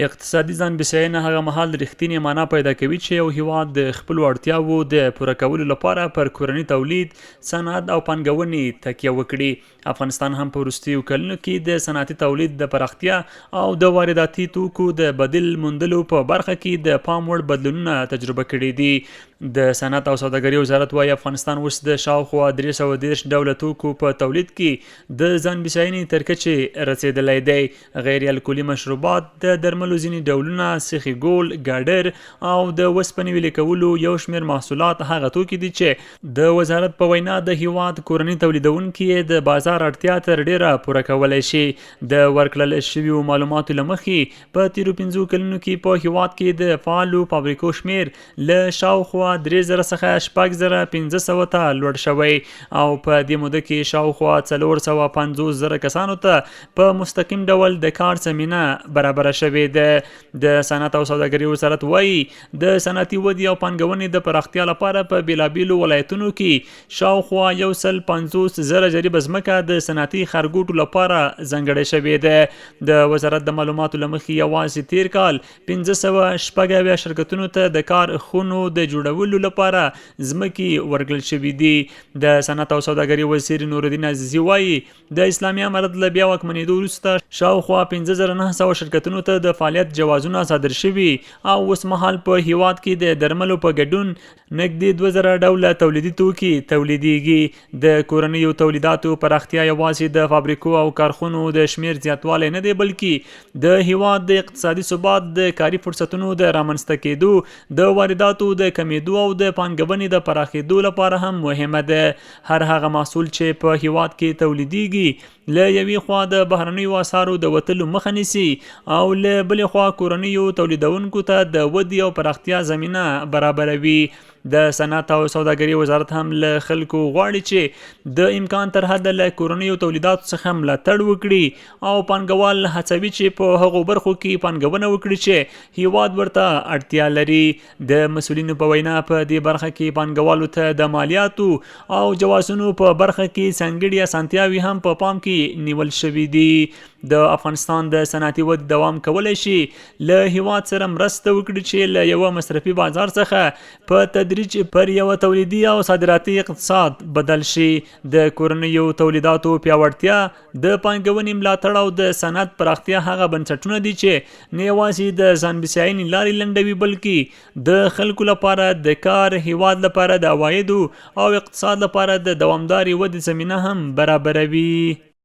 اقتصادي ځان بسیاینه هغه مهال رښتینې معنا پیدا کوي چې یو هیواد د خپلو اړتیاوو د پوره کولو لپاره پر کورني تولید، صنعت او پانګونې تکیه وکړي. افغانستان هم په وروستیو کلونو کې د صنعتي تولید د پراختیا او د وارداتي توکو د بدیل موندلو په برخه کې د پام وړ بدلونونه تجربه کړي دي. د صنعت او سوداګرۍ وزارت وايي افغانستان اوس د شاوخوا 330 ډوله توکو په تولید کې د ځان بسیاینې تر کچې رسیدلی دی. غیر الکولي مشروبات، د درملو ځینې ډولونه، سیخي ګول، ګاډر او د وسپنې ویلې کولو یو شمېر محصولات هغه توکي دي چې د وزارت په وینا د هیواد کورني تولیدونکي یې د بازار اړتیا تر ډیره پوره کولی شي. د ورکړل شویو معلوماتو له مخې په تیرو 5 کلونو کې په هیواد کې د فعالو فابریکو شمېر له شاوخوا 3000 څخه 4500 ته لوړ شوی او په دې موده کې شاوخوا 450,000 کسانو ته په مستقیم ډول د کار زمینه برابره شوې ده. د صنعت او سوداګرۍ وزارت وایي د صنعتي ودې او پانګونې د پراختیا لپاره په بیلابیلو ولایتونو کې شاوخوا 150,000 جریبه ځمکه د صنعتي ښارګوټو لپاره ځانګړې شوې ده. د وزارت د معلوماتو له مخې یوازې تیر کال 576 شرکتونو ته د کار خونو د جوړولو لپاره ځمکې ورکړل شوي دي. د صنعت او سوداګرۍ وزیر نورالدین عزیزي وایي د اسلامي امارت له بیا واکمنېدو وروسته شاوخوا 5900 شرکتونو ته د فعالیت جوازونه صادر شوي او اوس مهال په هیواد کې د درملو په ګډون نږدې 2000 ډوله تولیدي توکي تولیدیږي. د کورنیو تولیداتو پراختیا یوازې د فابریکو او کارخونو د شمیر زیاتوالی نه دی بلکې د هیواد د اقتصادي ثبات، د کاري فرصتونو د رامنځته کېدو، د وارداتو د کمیدو او د پانګونې د پراخېدو لپاره هم مهمه ده. هر هغه محصول چې په هیواد کې تولیدیږي له یوې خوا د بهرنیو اسعارو د وتلو مخه نیسي او له بلې خوا کورنیو تولیدونکو ته د ودې او پراختیا زمینه برابروي. د صنعت او سوداګرۍ وزارت هم له خلکو غواړي چې د امکان تر حده له کورنیو تولیداتو څخه ملاتړ وکړي او پانګوال هڅوي چې په هغو برخو کې پانګونه وکړي چې هیواد ورته اړتیا لري. د مسؤلینو په وینا په دې برخه کې پانګوالو ته د مالیاتو او جوازونو په برخه کې ځانګړي اسانتیاوې هم په پام کې نیول شوي دي. د افغانستان د صنعتي ودې دوام کولی شي له هیواد سره مرسته وکړي چې له یوه مصرفي بازار څخه په تدریج پر یوه تولیدي او صادراتي اقتصاد بدل شي. د کورنیو تولیداتو پیاوړتیا، د پانګونې ملاتړ او د صنعت پراختیا هغه بنسټونه دي چې نه یوازې د ځان بسیاینې لارې لنډوي بلکې د خلکو لپاره د کار، هیواد لپاره د عوایدو او اقتصاد لپاره د دوامدارې ودې زمینه هم برابروي.